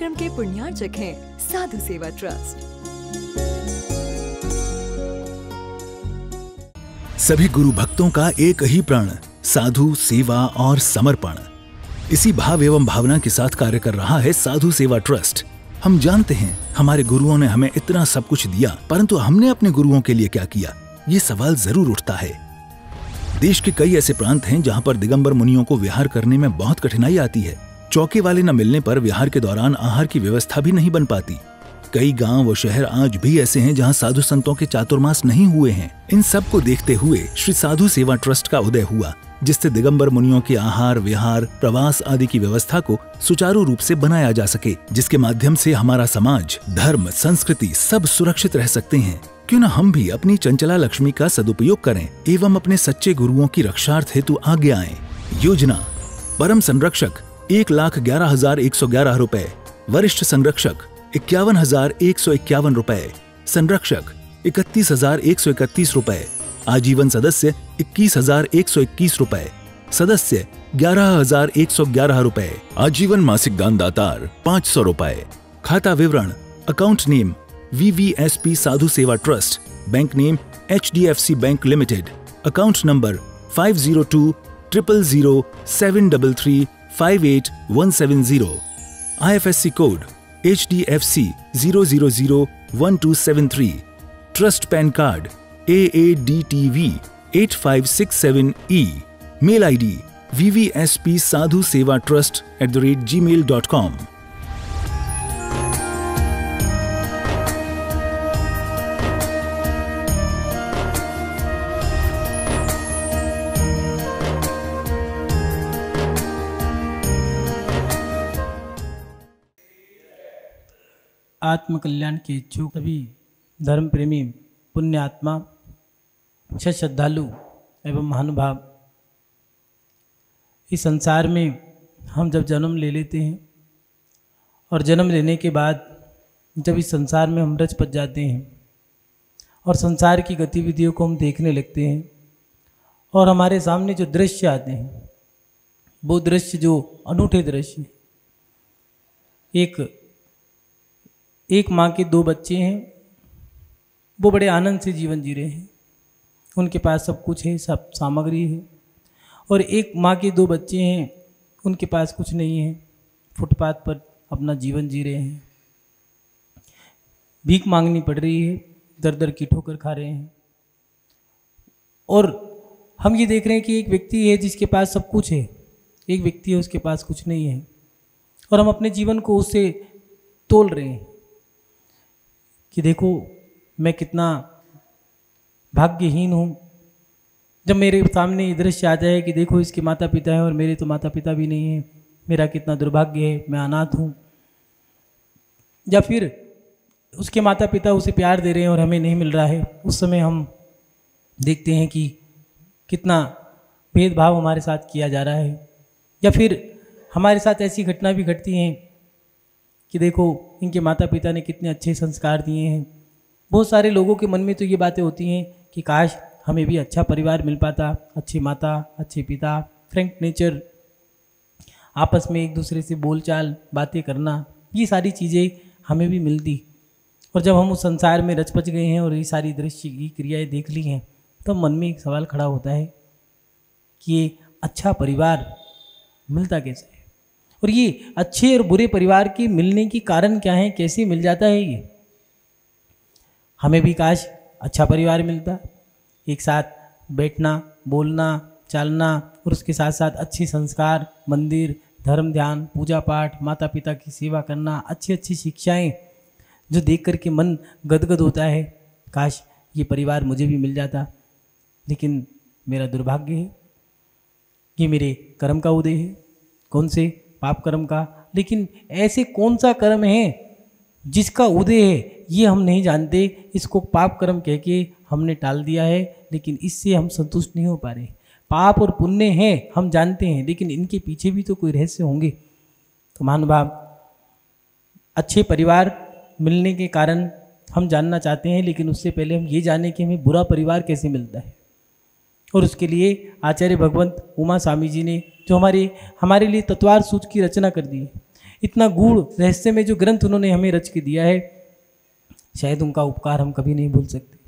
कार्यक्रम के पुण्यार्चक हैं साधु सेवा ट्रस्ट। सभी गुरु भक्तों का एक ही प्रण, साधु सेवा और समर्पण। इसी भाव एवं भावना के साथ कार्य कर रहा है साधु सेवा ट्रस्ट। हम जानते हैं हमारे गुरुओं ने हमें इतना सब कुछ दिया, परंतु हमने अपने गुरुओं के लिए क्या किया, ये सवाल जरूर उठता है। देश के कई ऐसे प्रांत हैं जहां पर दिगंबर मुनियों को विहार करने में बहुत कठिनाई आती है। चौके वाले न मिलने पर विहार के दौरान आहार की व्यवस्था भी नहीं बन पाती। कई गांव व शहर आज भी ऐसे हैं जहां साधु संतों के चातुर्मास नहीं हुए हैं। इन सब को देखते हुए श्री साधु सेवा ट्रस्ट का उदय हुआ, जिससे दिगंबर मुनियों के आहार, विहार, प्रवास आदि की व्यवस्था को सुचारू रूप से बनाया जा सके, जिसके माध्यम से हमारा समाज, धर्म, संस्कृति सब सुरक्षित रह सकते हैं। क्यों न हम भी अपनी चंचला लक्ष्मी का सदुपयोग करें एवं अपने सच्चे गुरुओं की रक्षार्थ हेतु आगे आएं। योजना: परम संरक्षक 1,11,111 रुपए, वरिष्ठ संरक्षक 51,151 रुपए, संरक्षक 31,131 रुपए, आजीवन सदस्य 21,121 रुपए, सदस्य 11,111 रुपए, आजीवन मासिक दान दातार 500 रुपए। खाता विवरण: account name VVSP Sadhu Seva trust, bank name HDFC bank limited, account number 502000073358,170, IFSC code HDFC 0001273, trust PAN card AADTV 8567E, mail ID vvspsadhusevatrust@gmail.com। आत्मकल्याण के इच्छुक सभी धर्म प्रेमी, पुण्य आत्मा, श्रद्धालु एवं महानुभाव, इस संसार में हम जब जन्म ले लेते हैं और जन्म लेने के बाद जब इस संसार में हम रच पच जाते हैं और संसार की गतिविधियों को हम देखने लगते हैं और हमारे सामने जो दृश्य आते हैं वो दृश्य जो अनूठे दृश्य, एक माँ के 2 बच्चे हैं, वो बड़े आनंद से जीवन जी रहे हैं, उनके पास सब कुछ है, सब सामग्री है। और एक माँ के 2 बच्चे हैं, उनके पास कुछ नहीं है, फुटपाथ पर अपना जीवन जी रहे हैं, भीख मांगनी पड़ रही है, दर दर की ठोकर खा रहे हैं। और हम ये देख रहे हैं कि एक व्यक्ति है जिसके पास सब कुछ है, एक व्यक्ति है उसके पास कुछ नहीं है, और हम अपने जीवन को उससे तोल रहे हैं कि देखो मैं कितना भाग्यहीन हूँ। जब मेरे सामने ये दृश्य आ जाए कि देखो इसके माता पिता हैं और मेरे तो माता पिता भी नहीं हैं, मेरा कितना दुर्भाग्य है, मैं अनाथ हूँ। या फिर उसके माता पिता उसे प्यार दे रहे हैं और हमें नहीं मिल रहा है, उस समय हम देखते हैं कि कितना भेदभाव हमारे साथ किया जा रहा है। या फिर हमारे साथ ऐसी घटना भी घटती हैं कि देखो इनके माता पिता ने कितने अच्छे संस्कार दिए हैं। बहुत सारे लोगों के मन में तो ये बातें होती हैं कि काश हमें भी अच्छा परिवार मिल पाता, अच्छी माता, अच्छे पिता, फ्रैंक नेचर, आपस में एक दूसरे से बोलचाल, बातें करना, ये सारी चीज़ें हमें भी मिलती। और जब हम उस संसार में रच पच गए हैं और ये सारी दृश्य की क्रियाएँ देख ली हैं, तो मन में एक सवाल खड़ा होता है कि ये अच्छा परिवार मिलता कैसे है, और ये अच्छे और बुरे परिवार के मिलने की कारण क्या है, कैसे मिल जाता है ये। हमें भी काश अच्छा परिवार मिलता, एक साथ बैठना, बोलना, चालना, और उसके साथ साथ अच्छे संस्कार, मंदिर, धर्म, ध्यान, पूजा पाठ, माता पिता की सेवा करना, अच्छी अच्छी शिक्षाएं जो देख कर के मन गदगद होता है, काश ये परिवार मुझे भी मिल जाता। लेकिन मेरा दुर्भाग्य है, ये मेरे कर्म का उदय है। कौन से? पाप कर्म का। लेकिन ऐसे कौन सा कर्म है जिसका उदय है ये हम नहीं जानते, इसको पाप कर्म कह के हमने टाल दिया है, लेकिन इससे हम संतुष्ट नहीं हो पा रहे। पाप और पुण्य हैं हम जानते हैं, लेकिन इनके पीछे भी तो कोई रहस्य होंगे। तो महानुभाव, अच्छे परिवार मिलने के कारण हम जानना चाहते हैं, लेकिन उससे पहले हम ये जानें कि हमें बुरा परिवार कैसे मिलता है। और उसके लिए आचार्य भगवंत उमा स्वामी जी ने जो हमारे लिए तत्वार सूत्र की रचना कर दी है। इतना गूढ़ रहस्य में जो ग्रंथ उन्होंने हमें रच के दिया है, शायद उनका उपकार हम कभी नहीं भूल सकते।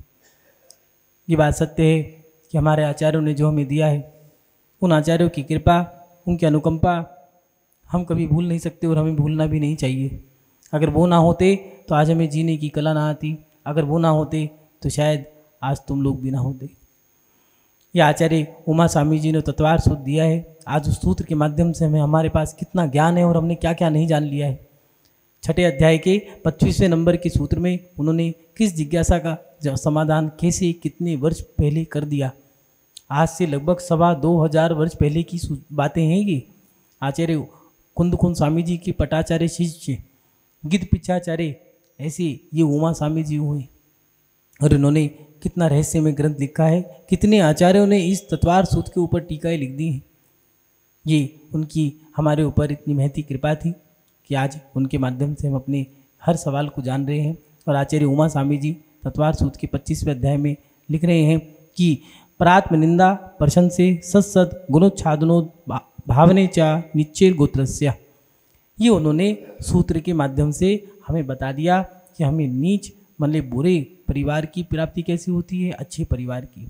ये बात सत्य है कि हमारे आचार्यों ने जो हमें दिया है, उन आचार्यों की कृपा, उनकी अनुकंपा हम कभी भूल नहीं सकते और हमें भूलना भी नहीं चाहिए। अगर वो ना होते तो आज हमें जीने की कला ना आती, अगर वो ना होते तो शायद आज तुम लोग भी ना होते। यह आचार्य उमा स्वामी जी ने तत्वार सूत्र दिया है। आज उस सूत्र के माध्यम से हमें हमारे पास कितना ज्ञान है और हमने क्या क्या नहीं जान लिया है। छठे अध्याय के 25वें नंबर के सूत्र में उन्होंने किस जिज्ञासा का समाधान कैसे कितने वर्ष पहले कर दिया। आज से लगभग 2,500 वर्ष पहले की बातें हैं ये। आचार्य कुंदकुंद स्वामी जी के पटाचार्य शिष्य गिद्ध पिछाचार्य ऐसे ये उमा स्वामी जी हुए और इन्होंने कितना रहस्य में ग्रंथ लिखा है। कितने आचार्यों ने इस तत्वार सूत्र के ऊपर टीकाएं लिख दी हैं। ये उनकी हमारे ऊपर इतनी महती कृपा थी कि आज उनके माध्यम से हम अपने हर सवाल को जान रहे हैं। और आचार्य उमा स्वामी जी तत्वार सूत्र के 25वें अध्याय में लिख रहे हैं कि परात्म निंदा प्रशंसे सत्सद गुणोच्छादनो भावने चा निश्चेर गोत्रस्य। ये उन्होंने सूत्र के माध्यम से हमें बता दिया कि हमें नीच मतलब बुरे परिवार की प्राप्ति कैसी होती है, अच्छे परिवार की।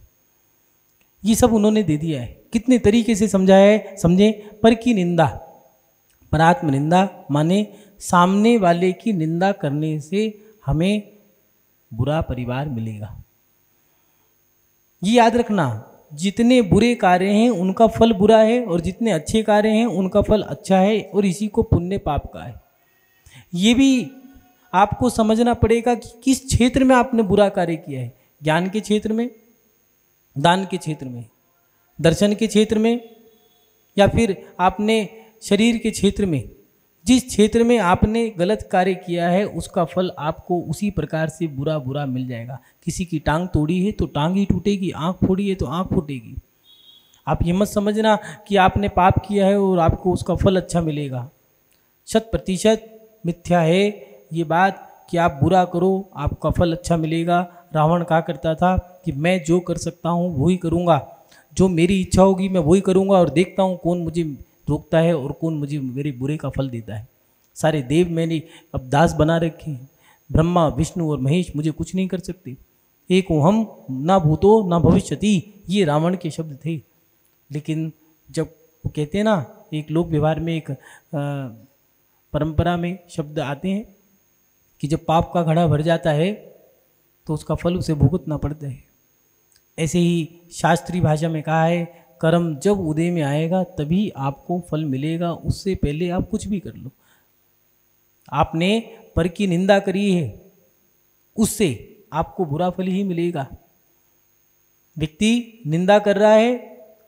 ये सब उन्होंने दे दिया है। कितने तरीके से समझाया है, समझे। पर की निंदा, परात्म निंदा माने सामने वाले की निंदा करने से हमें बुरा परिवार मिलेगा। ये याद रखना, जितने बुरे कार्य हैं उनका फल बुरा है और जितने अच्छे कार्य हैं उनका फल अच्छा है और इसी को पुण्य पाप का है। ये भी आपको समझना पड़ेगा कि किस क्षेत्र में आपने बुरा कार्य किया है। ज्ञान के क्षेत्र में, दान के क्षेत्र में, दर्शन के क्षेत्र में, या फिर आपने शरीर के क्षेत्र में। जिस क्षेत्र में आपने गलत कार्य किया है उसका फल आपको उसी प्रकार से बुरा बुरा मिल जाएगा। किसी की टांग तोड़ी है तो टांग ही टूटेगी, आंख फोड़ी है तो आंख फूटेगी। आप ये मत समझना कि आपने पाप किया है और आपको उसका फल अच्छा मिलेगा। 100% मिथ्या है ये बात कि आप बुरा करो आपका फल अच्छा मिलेगा। रावण कहा करता था कि मैं जो कर सकता हूँ वही करूँगा, जो मेरी इच्छा होगी मैं वही करूँगा और देखता हूँ कौन मुझे रोकता है और कौन मुझे मेरे बुरे का फल देता है। सारे देव मैंने अब दास बना रखे हैं, ब्रह्मा विष्णु और महेश मुझे कुछ नहीं कर सकते। एक हम ना भूतो ना भविष्यति, ये रावण के शब्द थे। लेकिन जब वो कहते हैं ना, एक लोक व्यवहार में एक परंपरा में शब्द आते हैं कि जब पाप का घड़ा भर जाता है तो उसका फल उसे भुगतना पड़ता है। ऐसे ही शास्त्रीय भाषा में कहा है, कर्म जब उदय में आएगा तभी आपको फल मिलेगा, उससे पहले आप कुछ भी कर लो। आपने पर की निंदा करी है, उससे आपको बुरा फल ही मिलेगा। व्यक्ति निंदा कर रहा है,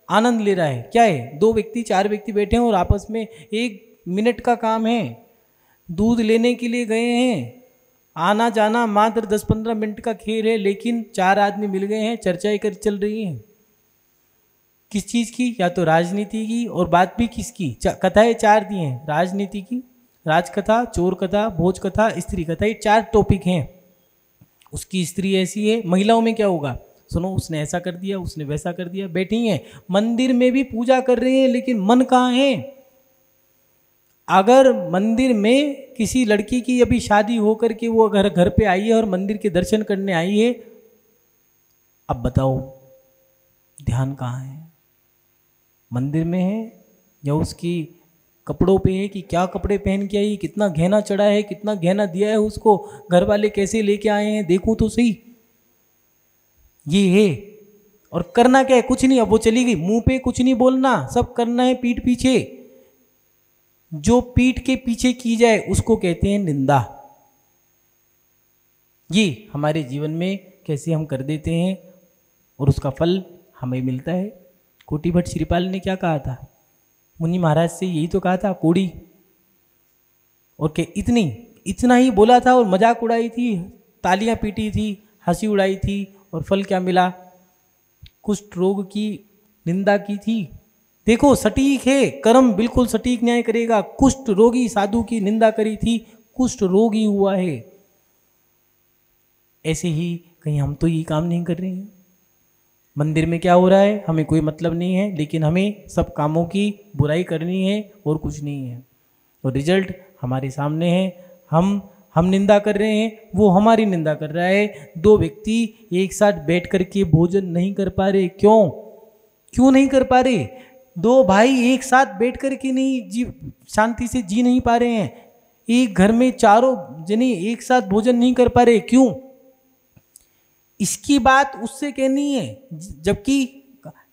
आनंद ले रहा है, क्या है, 2 व्यक्ति 4 व्यक्ति बैठे हैं और आपस में 1 मिनट का काम है, दूध लेने के लिए गए हैं, आना जाना मात्र 10-15 मिनट का खेल है, लेकिन 4 आदमी मिल गए हैं, चर्चाएं कर चल रही हैं। किस चीज़ की? या तो राजनीति की, और बात भी किसकी? कथाएं 4 दी हैं, राजनीति की, राजकथा, चोर कथा, भोज कथा, स्त्री कथा, ये 4 टॉपिक हैं। उसकी स्त्री ऐसी है, महिलाओं में क्या होगा, सुनो उसने ऐसा कर दिया, उसने वैसा कर दिया। बैठी हैं मंदिर में भी पूजा कर रहे हैं, लेकिन मन कहाँ है? अगर मंदिर में किसी लड़की की अभी शादी होकर के वो अगर घर पे आई है और मंदिर के दर्शन करने आई है, अब बताओ ध्यान कहाँ है? मंदिर में है या उसकी कपड़ों पे है कि क्या कपड़े पहन के आई, कितना गहना चढ़ा है, कितना गहना दिया है उसको, घर वाले कैसे लेके आए हैं, देखूं तो सही। ये है। और करना क्या है? कुछ नहीं। अब वो चली गई, मुंह पे कुछ नहीं बोलना, सब करना है पीठ पीछे। जो पीठ के पीछे की जाए उसको कहते हैं निंदा। ये हमारे जीवन में कैसे हम कर देते हैं और उसका फल हमें मिलता है। कोटि भट्ट श्रीपाल ने क्या कहा था? मुनि महाराज से यही तो कहा था, कोड़ी। और क्या इतना ही बोला था और मजाक उड़ाई थी, तालियां पीटी थी, हंसी उड़ाई थी, और फल क्या मिला? कुष्ठ रोग की निंदा की थी। देखो सटीक है, कर्म बिल्कुल सटीक न्याय करेगा। कुष्ठ रोगी साधु की निंदा करी थी, कुष्ठ रोगी हुआ है। ऐसे ही कहीं हम तो ये काम नहीं कर रहे हैं। मंदिर में क्या हो रहा है हमें कोई मतलब नहीं है, लेकिन हमें सब कामों की बुराई करनी है और कुछ नहीं है। और रिजल्ट हमारे सामने है, हम निंदा कर रहे हैं, वो हमारी निंदा कर रहा है। दो व्यक्ति एक साथ बैठ करके भोजन नहीं कर पा रहे, क्यों नहीं कर पा रहे? दो भाई एक साथ बैठ करके नहीं शांति से जी नहीं पा रहे हैं। एक घर में चारों जने एक साथ भोजन नहीं कर पा रहे, क्यों? इसकी बात उससे कहनी है, जबकि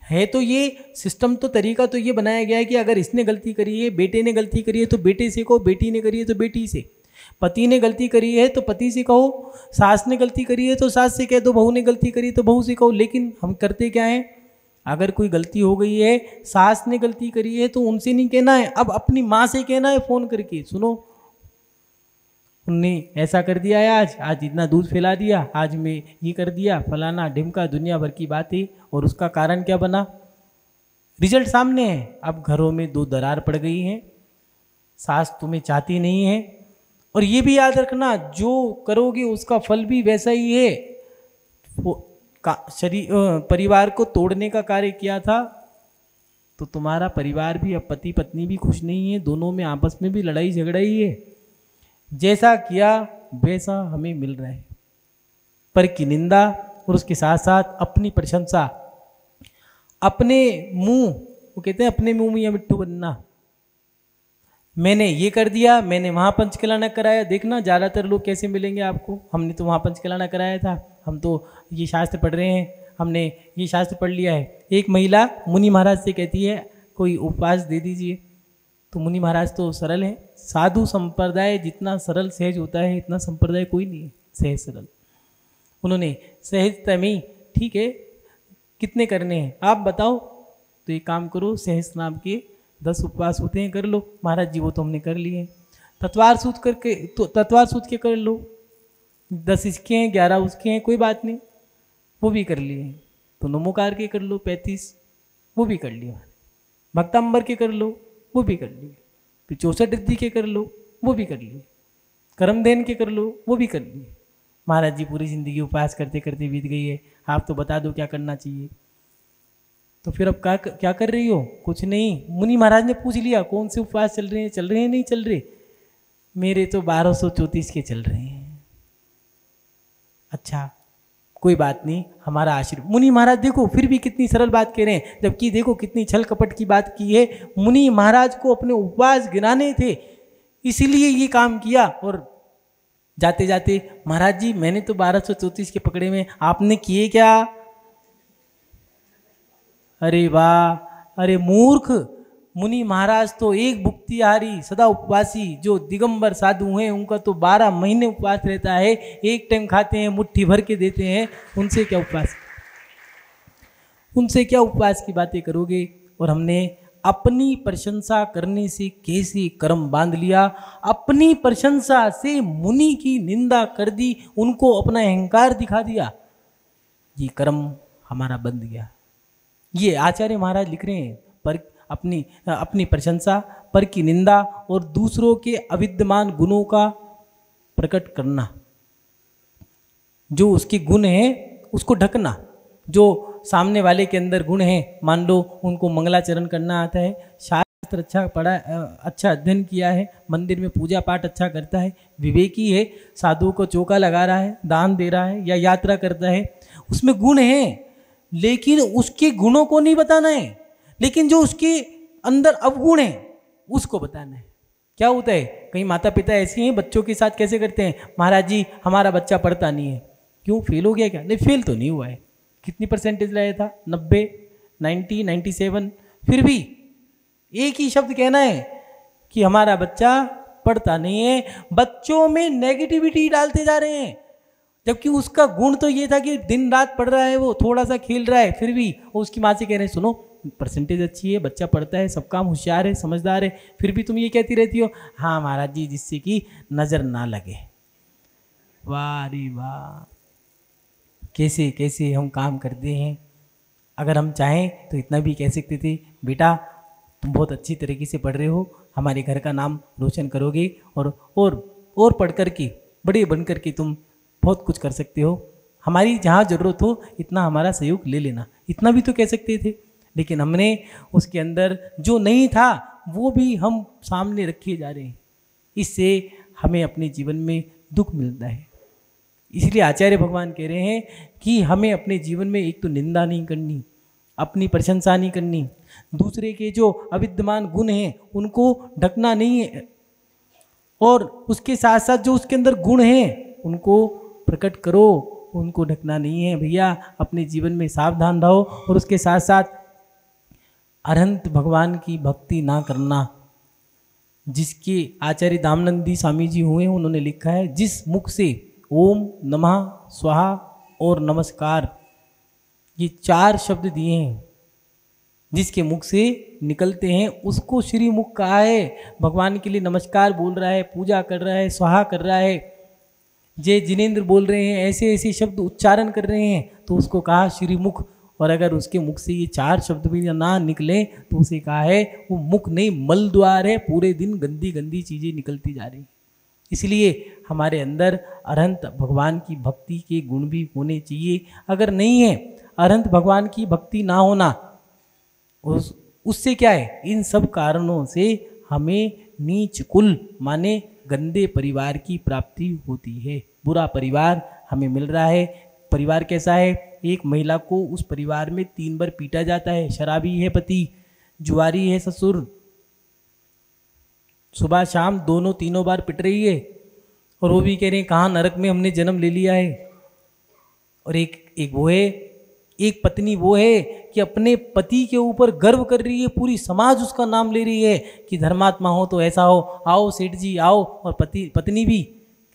है तो ये सिस्टम, तो तरीका तो ये बनाया गया है कि अगर इसने गलती करी है, बेटे ने गलती करी है तो बेटे से कहो, बेटी ने करी है तो बेटी से, पति ने गलती करी है तो पति से कहो, सास ने गलती करी है तो सास से कह दो, बहू ने गलती करी है तो बहू से कहो। लेकिन हम करते क्या हैं, अगर कोई गलती हो गई है, सास ने गलती करी है तो उनसे नहीं कहना है, अब अपनी माँ से कहना है फ़ोन करके, सुनो उनने ऐसा कर दिया है, आज इतना दूध फैला दिया, आज मैं ये कर दिया, फलाना ढिमका, दुनिया भर की बातें। और उसका कारण क्या बना? रिजल्ट सामने है। अब घरों में दो दरार पड़ गई हैं, सास तुम्हें चाहती नहीं है। और ये भी याद रखना, जो करोगे उसका फल भी वैसा ही है। परिवार को तोड़ने का कार्य किया था तो तुम्हारा परिवार भी, अब पति पत्नी भी खुश नहीं है, दोनों में आपस में भी लड़ाई झगड़ा ही है। जैसा किया वैसा हमें मिल रहा है। पर की निंदा और उसके साथ साथ अपनी प्रशंसा, अपने मुंह, वो कहते हैं अपने मुंह में या मिट्टू बनना। मैंने ये कर दिया, मैंने वहाँ पंचकलाना कराया, देखना ज़्यादातर लोग कैसे मिलेंगे आपको, हमने तो वहाँ पंचकलाना कराया था, हम तो ये शास्त्र पढ़ रहे हैं, हमने ये शास्त्र पढ़ लिया है। एक महिला मुनि महाराज से कहती है कोई उपवास दे दीजिए, तो मुनि महाराज तो सरल है, साधु संप्रदाय जितना सरल सहज होता है इतना संप्रदाय कोई नहीं है सहज सरल। उन्होंने सहजता में, ठीक है कितने करने हैं आप बताओ, तो एक काम करो, सहज नाम के 10 उपवास होते हैं, कर लो। महाराज जी वो तो हमने कर लिए। तत्वार सूत करके, तो तत्वार सूत के कर लो, 10 इसके हैं 11 उसके हैं, कोई बात नहीं, वो भी कर लिए। तो नमोकार के कर लो 35, वो भी कर लिया। भक्तांबर के कर लो, वो भी कर लिए। फिर 64 रिद्धि के कर लो, वो भी कर लिए। कर्मदेन के कर लो, वो भी कर लिए। महाराज जी पूरी जिंदगी उपवास करते करते बीत गई है, आप तो बता दो क्या करना चाहिए। तो फिर अब क्या कर रही हो? कुछ नहीं। मुनि महाराज ने पूछ लिया कौन से उपवास चल रहे हैं नहीं चल रहे? मेरे तो 1234 के चल रहे हैं। अच्छा कोई बात नहीं, हमारा आशीर्वाद। मुनि महाराज देखो फिर भी कितनी सरल बात कह रहे हैं, जबकि देखो कितनी छल कपट की बात की है। मुनि महाराज को अपने उपवास गिनाने थे, इसीलिए ये काम किया। और जाते जाते महाराज जी मैंने तो 1234 के पकड़े में, आपने किए क्या? अरे वाह, अरे मूर्ख, मुनि महाराज तो एक भुक्तिहारी सदा उपवासी जो दिगंबर साधु हैं, उनका तो 12 महीने उपवास रहता है, एक टाइम खाते हैं मुट्ठी भर के देते हैं, उनसे क्या उपवास, उनसे क्या उपवास की बातें करोगे। और हमने अपनी प्रशंसा करने से कैसे कर्म बांध लिया, अपनी प्रशंसा से मुनि की निंदा कर दी, उनको अपना अहंकार दिखा दिया, ये कर्म हमारा बंध गया। ये आचार्य महाराज लिख रहे हैं, पर अपनी प्रशंसा, पर की निंदा और दूसरों के अविद्यमान गुणों का प्रकट करना, जो उसके गुण हैं उसको ढकना। जो सामने वाले के अंदर गुण हैं, मान लो उनको मंगलाचरण करना आता है, शास्त्र अच्छा पढ़ा, अच्छा अध्ययन किया है, मंदिर में पूजा पाठ अच्छा करता है, विवेकी है, साधुओं को चौका लगा रहा है, दान दे रहा है या यात्रा करता है, उसमें गुण हैं, लेकिन उसके गुणों को नहीं बताना है, लेकिन जो उसके अंदर अवगुण है उसको बताना है। क्या होता है, कई माता पिता ऐसे हैं, बच्चों के साथ कैसे करते हैं, महाराज जी हमारा बच्चा पढ़ता नहीं है, क्यों फेल हो गया क्या? नहीं फेल तो नहीं हुआ है, कितनी परसेंटेज लाया था? 90, 90, 97। फिर भी एक ही शब्द कहना है कि हमारा बच्चा पढ़ता नहीं है। बच्चों में नेगेटिविटी डालते जा रहे हैं, जबकि उसका गुण तो ये था कि दिन रात पढ़ रहा है, वो थोड़ा सा खेल रहा है, फिर भी वो उसकी माँ से कह रहे हैं सुनो परसेंटेज अच्छी है, बच्चा पढ़ता है, सब काम होशियार है, समझदार है, फिर भी तुम ये कहती रहती हो हाँ महाराज जी जिससे कि नज़र ना लगे। वाह रे वाह, कैसे कैसे हम काम करते हैं। अगर हम चाहें तो इतना भी कह सकते थे बेटा तुम बहुत अच्छी तरीके से पढ़ रहे हो, हमारे घर का नाम रोशन करोगे और पढ़ कर के बड़े बन कर के तुम बहुत कुछ कर सकते हो, हमारी जहाँ ज़रूरत हो इतना हमारा सहयोग ले लेना, इतना भी तो कह सकते थे। लेकिन हमने उसके अंदर जो नहीं था वो भी हम सामने रखे जा रहे हैं। इससे हमें अपने जीवन में दुख मिलता है। इसलिए आचार्य भगवान कह रहे हैं कि हमें अपने जीवन में एक तो निंदा नहीं करनी, अपनी प्रशंसा नहीं करनी, दूसरे के जो अविद्यमान गुण हैं उनको ढकना नहीं है, और उसके साथ साथ जो उसके अंदर गुण हैं उनको प्रकट करो, उनको ढकना नहीं है। भैया अपने जीवन में सावधान रहो। और उसके साथ साथ अरहंत भगवान की भक्ति ना करना, जिसके आचार्य दामनंदी स्वामी जी हुए उन्होंने लिखा है, जिस मुख से ओम नमः स्वाहा और नमस्कार ये 4 शब्द दिए हैं, जिसके मुख से निकलते हैं उसको श्री मुख कहा है। भगवान के लिए नमस्कार बोल रहा है, पूजा कर रहा है, स्वाहा कर रहा है, जय जिनेंद्र बोल रहे हैं, ऐसे ऐसे शब्द उच्चारण कर रहे हैं, तो उसको कहा श्री मुख। और अगर उसके मुख से ये 4 शब्द भी ना निकले तो उसे कहा है वो मुख नहीं मल द्वार है, पूरे दिन गंदी गंदी चीज़ें निकलती जा रही। इसलिए हमारे अंदर अरहंत भगवान की भक्ति के गुण भी होने चाहिए। अगर नहीं है अरहंत भगवान की भक्ति ना होना, उससे क्या है, इन सब कारणों से हमें नीच कुल माने गंदे परिवार की प्राप्ति होती है। बुरा परिवार हमें मिल रहा है। परिवार कैसा है, एक महिला को उस परिवार में 3 बार पीटा जाता है। शराबी है पति, जुआरी है ससुर, सुबह शाम दोनों 3 बार पिट रही है, और वो भी कह रहे हैं कहाँ नरक में हमने जन्म ले लिया है। और एक वो है, एक पत्नी वो है कि अपने पति के ऊपर गर्व कर रही है, पूरी समाज उसका नाम ले रही है कि धर्मात्मा हो तो ऐसा हो, आओ सेठ जी आओ। और पत्नी भी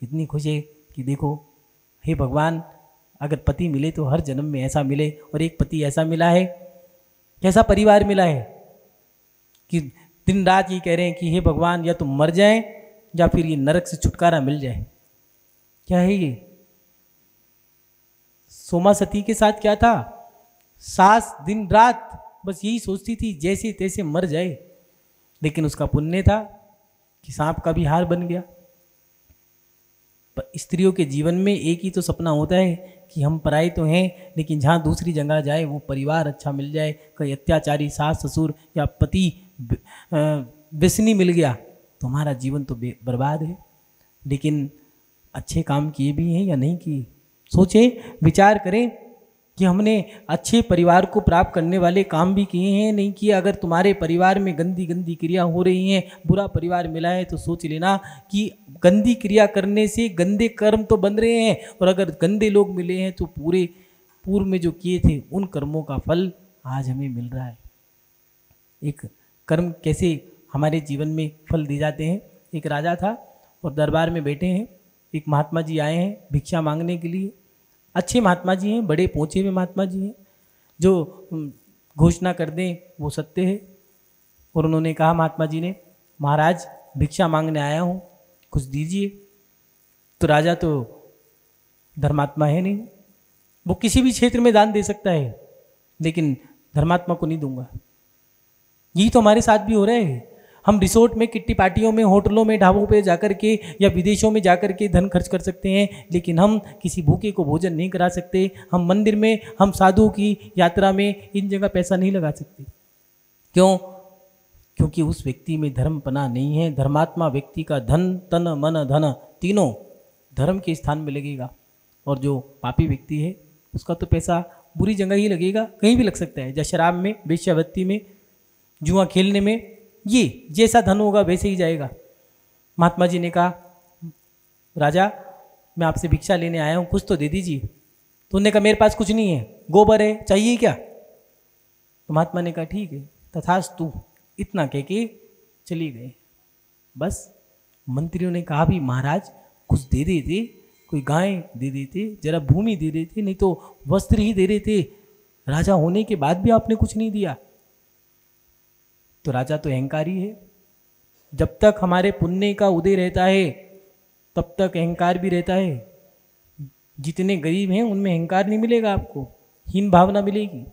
कितनी खुश है कि देखो हे भगवान, अगर पति मिले तो हर जन्म में ऐसा मिले। और एक पति ऐसा मिला है, कैसा परिवार मिला है कि दिन रात ये कह रहे हैं कि हे भगवान या तो मर जाएं या फिर ये नरक से छुटकारा मिल जाए। क्या है ये? सोमा सती के साथ क्या था, सास दिन रात बस यही सोचती थी जैसे तैसे मर जाए, लेकिन उसका पुण्य था कि सांप का भी हार बन गया। पर स्त्रियों के जीवन में एक ही तो सपना होता है कि हम पराई तो हैं, लेकिन जहाँ दूसरी जगह जाए वो परिवार अच्छा मिल जाए। कोई अत्याचारी सास ससुर या पति व्यसनी मिल गया तो हमारा जीवन तो बर्बाद है। लेकिन अच्छे काम किए भी हैं या नहीं किए, सोचें, विचार करें कि हमने अच्छे परिवार को प्राप्त करने वाले काम भी किए हैं नहीं किए। अगर तुम्हारे परिवार में गंदी गंदी क्रिया हो रही हैं, बुरा परिवार मिला है, तो सोच लेना कि गंदी क्रिया करने से गंदे कर्म तो बन रहे हैं, और अगर गंदे लोग मिले हैं तो पूरे पूर्व में जो किए थे उन कर्मों का फल आज हमें मिल रहा है। एक कर्म कैसे हमारे जीवन में फल दिए जाते हैं। एक राजा था और दरबार में बैठे हैं, एक महात्मा जी आए हैं भिक्षा मांगने के लिए। अच्छे महात्मा जी हैं, बड़े पहुँचे हुए महात्मा जी हैं, जो घोषणा कर दें वो सत्य है। और उन्होंने कहा महात्मा जी ने, महाराज भिक्षा मांगने आया हूँ, कुछ दीजिए। तो राजा तो धर्मात्मा है नहीं, वो किसी भी क्षेत्र में दान दे सकता है, लेकिन धर्मात्मा को नहीं दूंगा। यही तो हमारे साथ भी हो रहा है। हम रिसोर्ट में, किट्टी पार्टियों में, होटलों में, ढाबों पे जाकर के या विदेशों में जाकर के धन खर्च कर सकते हैं, लेकिन हम किसी भूखे को भोजन नहीं करा सकते। हम मंदिर में, हम साधु की यात्रा में इन जगह पैसा नहीं लगा सकते। क्यों? क्योंकि उस व्यक्ति में धर्मपना नहीं है। धर्मात्मा व्यक्ति का धन, तन, मन, धन तीनों धर्म के स्थान में लगेगा, और जो पापी व्यक्ति है उसका तो पैसा बुरी जगह ही लगेगा, कहीं भी लग सकता है, जैसे शराब में, वेश्यावृत्ति में, जुआ खेलने में। ये जैसा धन होगा वैसे ही जाएगा। महात्मा जी ने कहा, राजा मैं आपसे भिक्षा लेने आया हूँ, कुछ तो दे दीजिए। तो उन्होंने कहा मेरे पास कुछ नहीं है, गोबर है, चाहिए क्या? तो महात्मा ने कहा ठीक है, तथास्तु, इतना कह के चली गए। बस मंत्रियों ने कहा भी महाराज कुछ दे देते, कोई गाय दे देते, जरा भूमि दे देते, नहीं तो वस्त्र ही दे देते। राजा होने के बाद भी आपने कुछ नहीं दिया। तो राजा तो अहंकारी है। जब तक हमारे पुण्य का उदय रहता है तब तक अहंकार भी रहता है। जितने गरीब हैं उनमें अहंकार नहीं मिलेगा आपको, हीन भावना मिलेगी।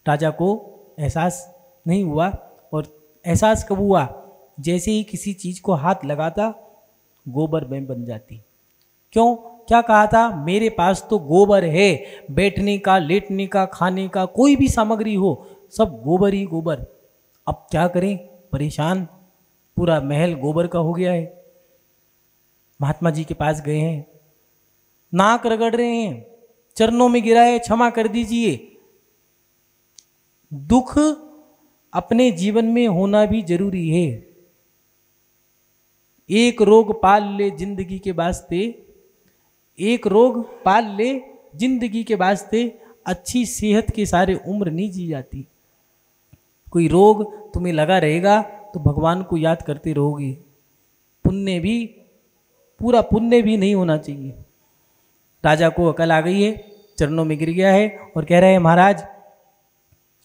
राजा को एहसास नहीं हुआ, और एहसास कब हुआ? जैसे ही किसी चीज को हाथ लगाता गोबर में बन जाती। क्यों? क्या कहा था? मेरे पास तो गोबर है, बैठने का, लेटने का, खाने का, कोई भी सामग्री हो सब गोबर ही गोबर। अब क्या करें? परेशान। पूरा महल गोबर का हो गया है। महात्मा जी के पास गए हैं, नाक रगड़ रहे हैं, चरणों में गिरा है, क्षमा कर दीजिए। दुख अपने जीवन में होना भी जरूरी है। एक रोग पाल ले जिंदगी के वास्ते, एक रोग पाल ले जिंदगी के वास्ते, अच्छी सेहत के सारे उम्र नहीं जी जाती। कोई रोग तुम्हें लगा रहेगा तो भगवान को याद करते रहोगे। पुण्य भी, पूरा पुण्य भी नहीं होना चाहिए। राजा को अकल आ गई है, चरणों में गिर गया है और कह रहे हैं महाराज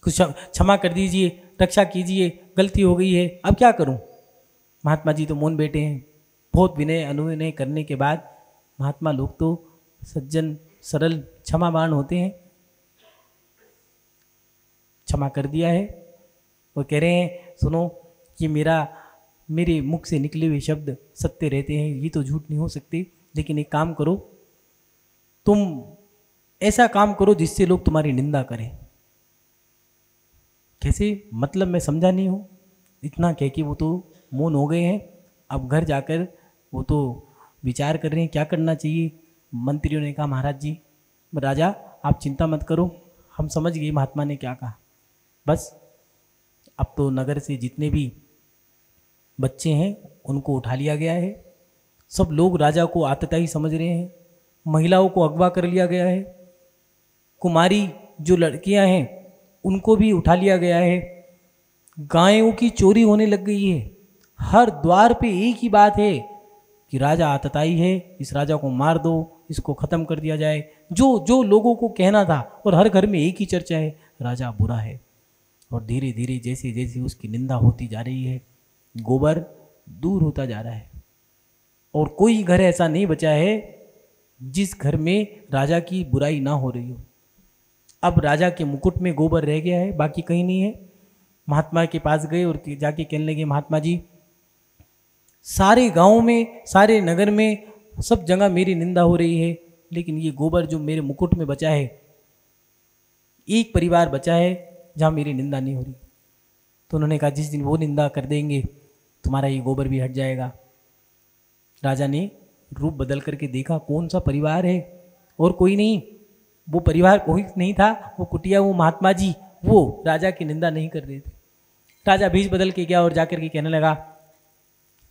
कुछ क्षमा कर दीजिए, रक्षा कीजिए, गलती हो गई है, अब क्या करूं। महात्मा जी तो मौन बैठे हैं। बहुत विनय अनुनय करने के बाद महात्मा लोग तो सज्जन सरल क्षमावान होते हैं, क्षमा कर दिया है और कह रहे हैं सुनो कि मेरे मुख से निकले हुए शब्द सत्य रहते हैं, ये तो झूठ नहीं हो सकते। लेकिन एक काम करो, तुम ऐसा काम करो जिससे लोग तुम्हारी निंदा करें। कैसे, मतलब मैं समझा नहीं हूँ। इतना कह के वो तो मौन हो गए हैं। अब घर जाकर वो तो विचार कर रहे हैं क्या करना चाहिए। मंत्रियों ने कहा महाराज जी, राजा आप चिंता मत करो, हम समझ गए महात्मा ने क्या कहा। बस अब तो नगर से जितने भी बच्चे हैं उनको उठा लिया गया है। सब लोग राजा को आतताई समझ रहे हैं। महिलाओं को अगवा कर लिया गया है। कुमारी जो लड़कियां हैं उनको भी उठा लिया गया है। गायों की चोरी होने लग गई है। हर द्वार पे एक ही बात है कि राजा आतताई है, इस राजा को मार दो, इसको ख़त्म कर दिया जाए। जो लोगों को कहना था, और हर घर में एक ही चर्चा है, राजा बुरा है। और धीरे धीरे जैसे जैसे उसकी निंदा होती जा रही है, गोबर दूर होता जा रहा है। और कोई घर ऐसा नहीं बचा है जिस घर में राजा की बुराई ना हो रही हो। अब राजा के मुकुट में गोबर रह गया है, बाकी कहीं नहीं है। महात्मा के पास गए और जाके कहने लगे महात्मा जी, सारे गांव में, सारे नगर में, सब जगह मेरी निंदा हो रही है, लेकिन ये गोबर जो मेरे मुकुट में बचा है, एक परिवार बचा है जहाँ मेरी निंदा नहीं हो रही। तो उन्होंने कहा जिस दिन वो निंदा कर देंगे तुम्हारा ये गोबर भी हट जाएगा। राजा ने रूप बदल करके देखा कौन सा परिवार है, और कोई नहीं। वो परिवार कोई नहीं था, वो कुटिया, वो महात्मा जी, वो राजा की निंदा नहीं कर रहे थे। राजा भेष बदल के गया और जाकर के कहने लगा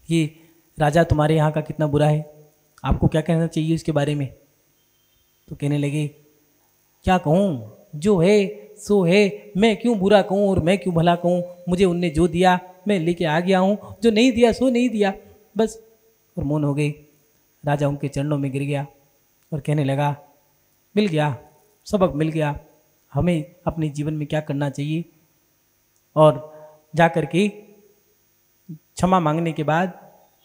कि राजा तुम्हारे यहाँ का कितना बुरा है, आपको क्या कहना चाहिए इसके बारे में। तो कहने लगे क्या कहूँ, जो है सो है, मैं क्यों बुरा कहूँ और मैं क्यों भला कहूँ। मुझे उनने जो दिया मैं लेके आ गया हूँ, जो नहीं दिया सो नहीं दिया, बस। और मौन हो गए। राजा उनके चरणों में गिर गया और कहने लगा मिल गया, सबक मिल गया, हमें अपने जीवन में क्या करना चाहिए। और जाकर के क्षमा मांगने के बाद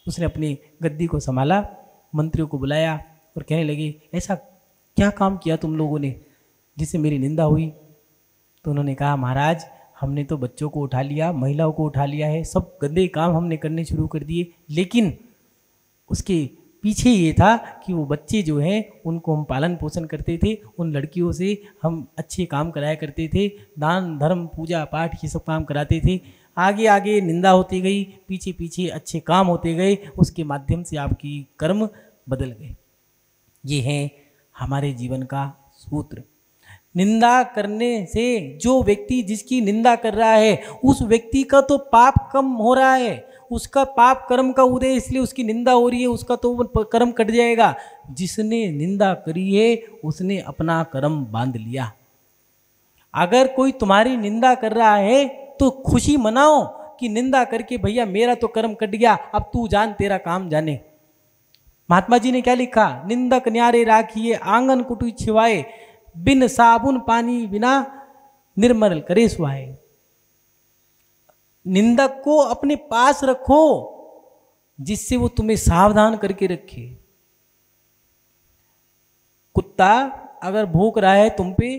उसने अपनी गद्दी को संभाला, मंत्रियों को बुलाया और कहने लगे ऐसा क्या काम किया तुम लोगों ने जिससे मेरी निंदा हुई। तो उन्होंने कहा महाराज हमने तो बच्चों को उठा लिया, महिलाओं को उठा लिया है, सब गंदे काम हमने करने शुरू कर दिए, लेकिन उसके पीछे ये था कि वो बच्चे जो हैं उनको हम पालन पोषण करते थे, उन लड़कियों से हम अच्छे काम कराया करते थे, दान धर्म पूजा पाठ ये सब काम कराते थे। आगे आगे निंदा होती गई, पीछे पीछे अच्छे काम होते गए, उसके माध्यम से आपकी कर्म बदल गए। ये है हमारे जीवन का सूत्र। निंदा करने से जो व्यक्ति जिसकी निंदा कर रहा है उस व्यक्ति का तो पाप कम हो रहा है, उसका पाप कर्म का उदय, इसलिए उसकी निंदा हो रही है, उसका तो कर्म कट जाएगा। जिसने निंदा करी है उसने अपना कर्म बांध लिया। अगर कोई तुम्हारी निंदा कर रहा है तो खुशी मनाओ कि निंदा करके भैया मेरा तो कर्म कट गया, अब तू जान तेरा काम जाने। महात्मा जी ने क्या लिखा, निंदक न्यारे राखिए आंगन कुटु छिवाए, बिन साबुन पानी बिना निर्मल करे सुहाए। निंदक को अपने पास रखो जिससे वो तुम्हें सावधान करके रखे। कुत्ता अगर भौंक रहा है तुम पे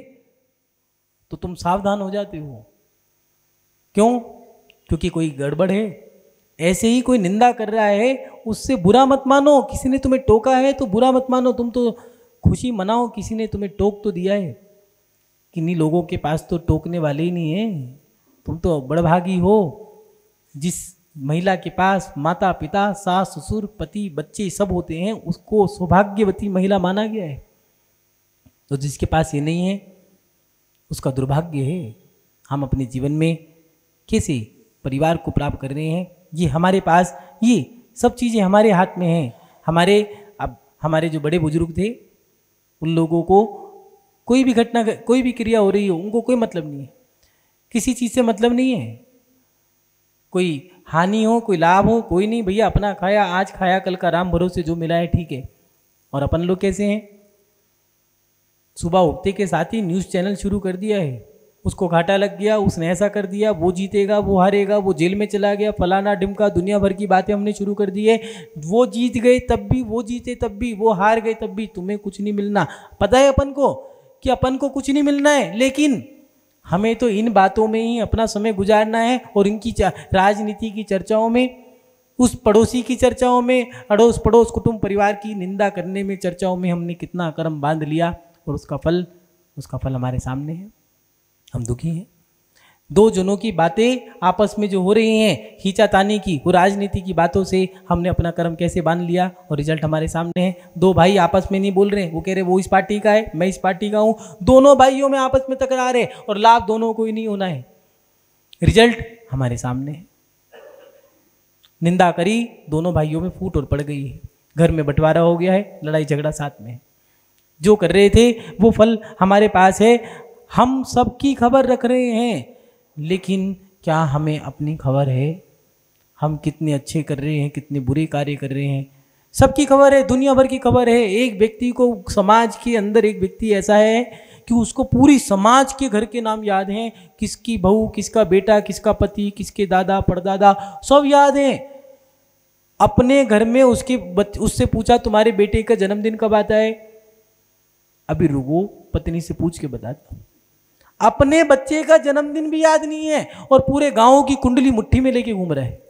तो तुम सावधान हो जाते हो, क्यों? क्योंकि कोई गड़बड़ है। ऐसे ही कोई निंदा कर रहा है उससे बुरा मत मानो। किसी ने तुम्हें टोका है तो बुरा मत मानो, तुम तो खुशी मनाओ किसी ने तुम्हें टोक तो दिया है। किन्हीं लोगों के पास तो टोकने वाले ही नहीं है, तुम तो बड़भागी हो। जिस महिला के पास माता पिता सास ससुर पति बच्चे सब होते हैं, उसको सौभाग्यवती महिला माना गया है। तो जिसके पास ये नहीं है उसका दुर्भाग्य है। हम अपने जीवन में कैसे परिवार को प्राप्त कर रहे हैं, ये हमारे पास ये सब चीज़ें हमारे हाथ में हैं। हमारे जो बड़े बुजुर्ग थे उन लोगों को कोई भी घटना कोई भी क्रिया हो रही हो उनको कोई मतलब नहीं है, किसी चीज़ से मतलब नहीं है, कोई हानि हो कोई लाभ हो कोई नहीं, भैया अपना खाया आज खाया कल का राम भरोसे जो मिला है ठीक है। और अपन लोग कैसे हैं, सुबह उठते के साथ ही न्यूज़ चैनल शुरू कर दिया है, उसको घाटा लग गया, उसने ऐसा कर दिया, वो जीतेगा वो हारेगा, वो जेल में चला गया, फलाना ढिमका, दुनिया भर की बातें हमने शुरू कर दी है। वो जीत गए तब भी, वो जीते तब भी, वो हार गए तब भी, तुम्हें कुछ नहीं मिलना। पता है अपन को कि अपन को कुछ नहीं मिलना है, लेकिन हमें तो इन बातों में ही अपना समय गुजारना है। और इनकी राजनीति की चर्चाओं में, उस पड़ोसी की चर्चाओं में, अड़ोस पड़ोस कुटुंब परिवार की निंदा करने में, चर्चाओं में हमने कितना कर्म बांध लिया और उसका फल हमारे सामने है। हम दुखी हैं। दो जनों की बातें आपस में जो हो रही हैं खींचातानी की, वो राजनीति की बातों से हमने अपना कर्म कैसे बांध लिया और रिजल्ट हमारे सामने है। दो भाई आपस में नहीं बोल रहे, वो कह रहे वो इस पार्टी का है मैं इस पार्टी का हूँ, दोनों भाइयों में आपस में तकरार है और लाभ दोनों को ही नहीं होना है। रिजल्ट हमारे सामने है। निंदा करी, दोनों भाइयों में फूट और पड़ गई है, घर में बंटवारा हो गया है, लड़ाई झगड़ा साथ में। जो कर रहे थे वो फल हमारे पास है। हम सबकी खबर रख रहे हैं, लेकिन क्या हमें अपनी खबर है? हम कितने अच्छे कर रहे हैं, कितने बुरे कार्य कर रहे हैं, सबकी खबर है, दुनिया भर की खबर है। एक व्यक्ति को, समाज के अंदर एक व्यक्ति ऐसा है कि उसको पूरी समाज के घर के नाम याद हैं, किसकी बहू, किसका बेटा, किसका पति, किसके दादा परदादा, सब याद हैं। अपने घर में उससे पूछा तुम्हारे बेटे का जन्मदिन कब आता है, अभी रुको पत्नी से पूछ के बताता हूं। अपने बच्चे का जन्मदिन भी याद नहीं है और पूरे गांव की कुंडली मुट्ठी में लेके घूम रहा है।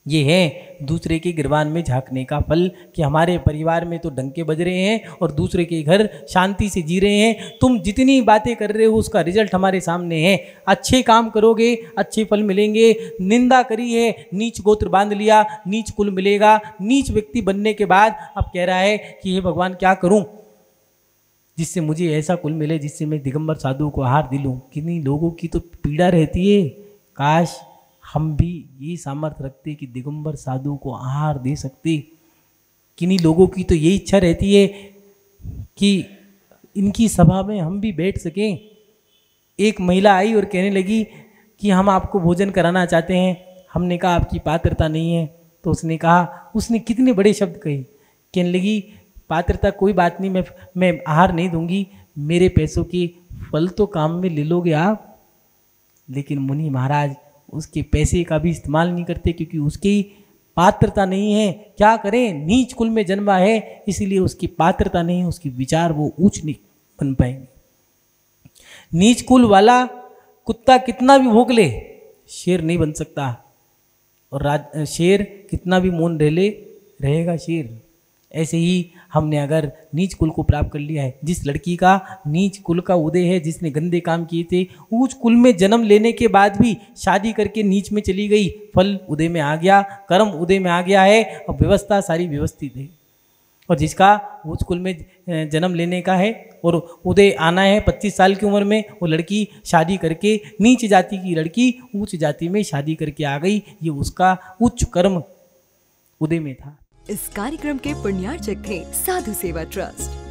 ये है दूसरे के गिरबान में झांकने का फल कि हमारे परिवार में तो डंके बज रहे हैं और दूसरे के घर शांति से जी रहे हैं। तुम जितनी बातें कर रहे हो उसका रिजल्ट हमारे सामने है। अच्छे काम करोगे अच्छे फल मिलेंगे। निंदा करी है, नीच गोत्र बांध लिया, नीच कुल मिलेगा। नीच व्यक्ति बनने के बाद अब कह रहा है कि हे भगवान क्या करूं जिससे मुझे ऐसा कुल मिले जिससे मैं दिगंबर साधु को आहार दिलूं। किन्हीं लोगों की तो पीड़ा रहती है, काश हम भी ये सामर्थ्य रखते कि दिगंबर साधु को आहार दे सकते। किन्हीं लोगों की तो ये इच्छा रहती है कि इनकी सभा में हम भी बैठ सकें। एक महिला आई और कहने लगी कि हम आपको भोजन कराना चाहते हैं। हमने कहा आपकी पात्रता नहीं है। तो उसने कहा, उसने कितने बड़े शब्द कहे, कहने लगी पात्रता कोई बात नहीं, मैं आहार नहीं दूंगी, मेरे पैसों के फल तो काम में ले लोगे आप, लेकिन मुनि महाराज उसके पैसे का भी इस्तेमाल नहीं करते क्योंकि उसकी पात्रता नहीं है। क्या करें, नीच कुल में जन्मा है, इसीलिए उसकी पात्रता नहीं है, उसकी विचार वो ऊंच नहीं बन पाएंगे। नीच कुल वाला कुत्ता कितना भी भौंक ले शेर नहीं बन सकता, और शेर कितना भी मौन रह ले रहेगा शेर। ऐसे ही हमने अगर नीच कुल को प्राप्त कर लिया है, जिस लड़की का नीच कुल का उदय है, जिसने गंदे काम किए थे, ऊंच कुल में जन्म लेने के बाद भी शादी करके नीच में चली गई, फल उदय में आ गया, कर्म उदय में आ गया है और व्यवस्था सारी व्यवस्थित है। और जिसका ऊंच कुल में जन्म लेने का है और उदय आना है 25 साल की उम्र में, वो लड़की शादी करके नीच जाति की लड़की ऊंच जाति में शादी करके आ गई, ये उसका उच्च कर्म उदय में था। इस कार्यक्रम के पुण्यार्चक थे साधु सेवा ट्रस्ट।